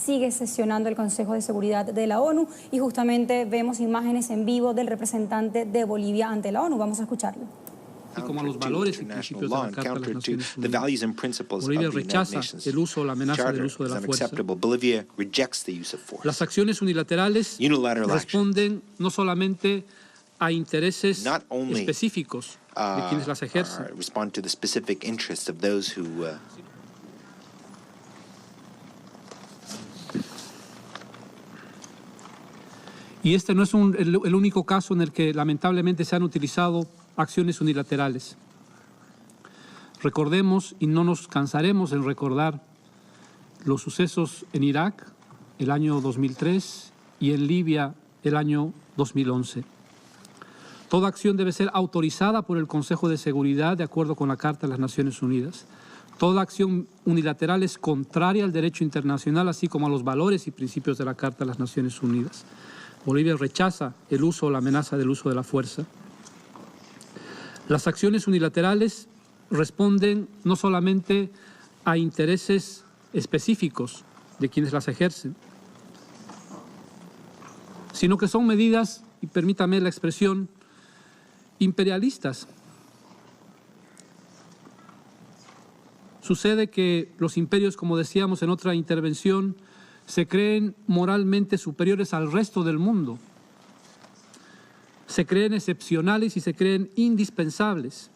Sigue sesionando el Consejo de Seguridad de la ONU y justamente vemos imágenes en vivo del representante de Bolivia ante la ONU. Vamos a escuclarlo. Y como a los valores y principios de la Carta de las Naciones Unidas. Bolivia rechaza el uso o la amenaza del uso de la fuerza. Las acciones unilaterales responden no solamente a intereses específicos de quienes las ejercen, y este no es el único caso en el que lamentablemente se han utilizado acciones unilaterales. Recordemos, y no nos cansaremos en recordar, los sucesos en Irak el año 2003 y en Libia el año 2011. Toda acción debe ser autorizada por el Consejo de Seguridad de acuerdo con la Carta de las Naciones Unidas. Toda acción unilateral es contraria al derecho internacional, así como a los valores y principios de la Carta de las Naciones Unidas. Bolivia rechaza el uso o la amenaza del uso de la fuerza. Las acciones unilaterales responden no solamente a intereses específicos de quienes las ejercen, sino que son medidas, y permítame la expresión, imperialistas. Sucede que los imperios, como decíamos en otra intervención, se creen moralmente superiores al resto del mundo. Se creen excepcionales y se creen indispensables.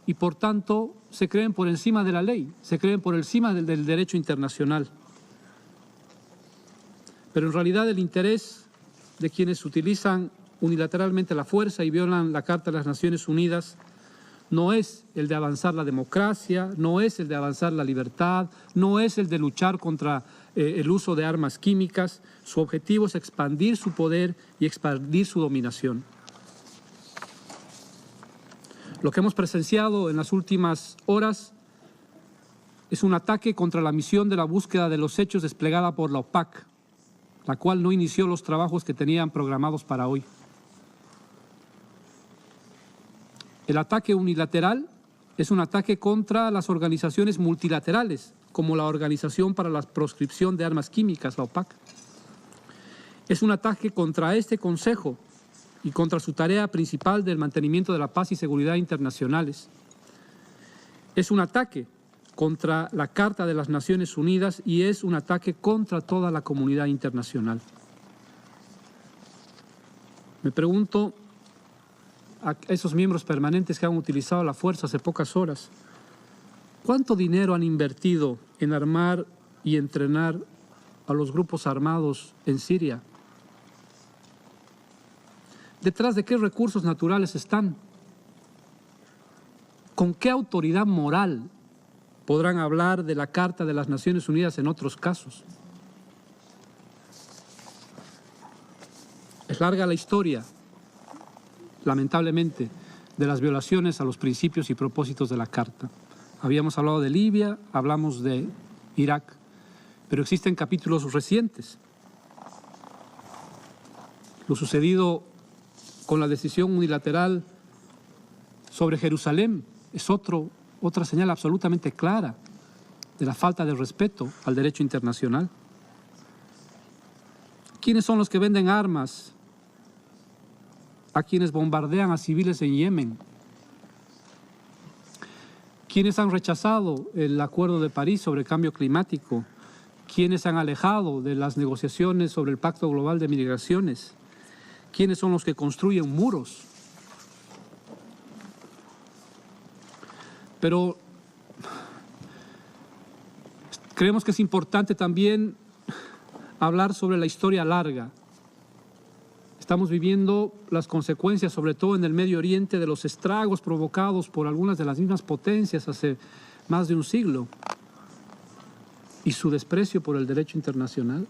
Y por tanto, se creen por encima de la ley, se creen por encima del derecho internacional. Pero en realidad el interés de quienes utilizan unilateralmente la fuerza y violan la Carta de las Naciones Unidas no es el de avanzar la democracia, no es el de avanzar la libertad, no es el de luchar contra el uso de armas químicas. Su objetivo es expandir su poder y expandir su dominación. Lo que hemos presenciado en las últimas horas es un ataque contra la misión de la búsqueda de los hechos desplegada por la OPAC, la cual no inició los trabajos que tenían programados para hoy. El ataque unilateral es un ataque contra las organizaciones multilaterales, como la Organización para la Proscripción de Armas Químicas, la OPAC. Es un ataque contra este Consejo y contra su tarea principal del mantenimiento de la paz y seguridad internacionales. Es un ataque contra la Carta de las Naciones Unidas y es un ataque contra toda la comunidad internacional. Me pregunto a esos miembros permanentes que han utilizado la fuerza hace pocas horas, ¿cuánto dinero han invertido en armar y entrenar a los grupos armados en Siria? ¿Detrás de qué recursos naturales están? ¿Con qué autoridad moral podrán hablar de la Carta de las Naciones Unidas en otros casos? Es larga la historia, lamentablemente, de las violaciones a los principios y propósitos de la Carta. Habíamos hablado de Libia, hablamos de Irak, pero existen capítulos recientes. Lo sucedido con la decisión unilateral sobre Jerusalén es otra señal absolutamente clara de la falta de respeto al derecho internacional. ¿Quiénes son los que venden armas a quienes bombardean a civiles en Yemen? ¿Quiénes han rechazado el Acuerdo de París sobre cambio climático? ¿Quiénes se han alejado de las negociaciones sobre el Pacto Global de Migraciones? ¿Quiénes son los que construyen muros? Pero creemos que es importante también hablar sobre la historia larga. Estamos viviendo las consecuencias, sobre todo en el Medio Oriente, de los estragos provocados por algunas de las mismas potencias hace más de un siglo y su desprecio por el derecho internacional.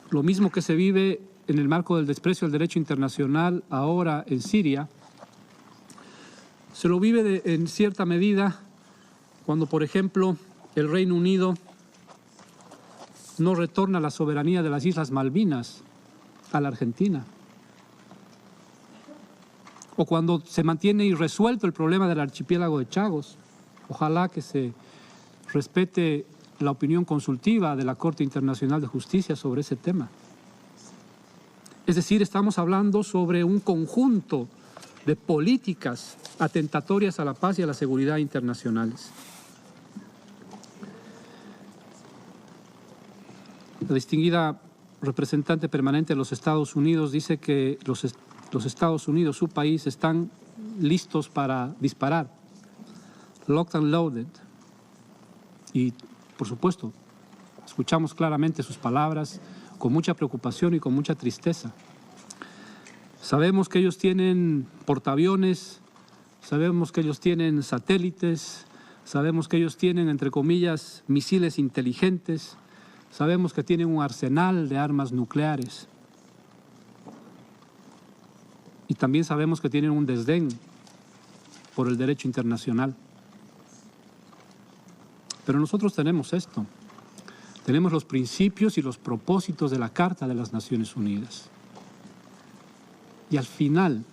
Lo mismo que se vive en el marco del desprecio al derecho internacional ahora en Siria, se lo vive en cierta medida cuando, por ejemplo, el Reino Unido no retorna la soberanía de las Islas Malvinas a la Argentina. o cuando se mantiene irresuelto el problema del archipiélago de Chagos. Ojalá que se respete la opinión consultiva de la Corte Internacional de Justicia sobre ese tema. Es decir, estamos hablando sobre un conjunto de políticas atentatorias a la paz y a la seguridad internacionales. La distinguida representante permanente de los Estados Unidos dice que los Estados Unidos, su país, están listos para disparar, locked and loaded. Y, por supuesto, escuchamos claramente sus palabras con mucha preocupación y con mucha tristeza. Sabemos que ellos tienen portaaviones, sabemos que ellos tienen satélites, sabemos que ellos tienen, entre comillas, misiles inteligentes, sabemos que tienen un arsenal de armas nucleares. Y también sabemos que tienen un desdén por el derecho internacional. Pero nosotros tenemos esto. Tenemos los principios y los propósitos de la Carta de las Naciones Unidas. Y al final,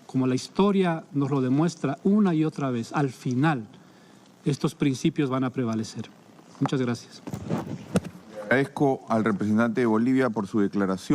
como la historia nos lo demuestra una y otra vez, al final estos principios van a prevalecer. Muchas gracias. Agradezco al representante de Bolivia por su declaración.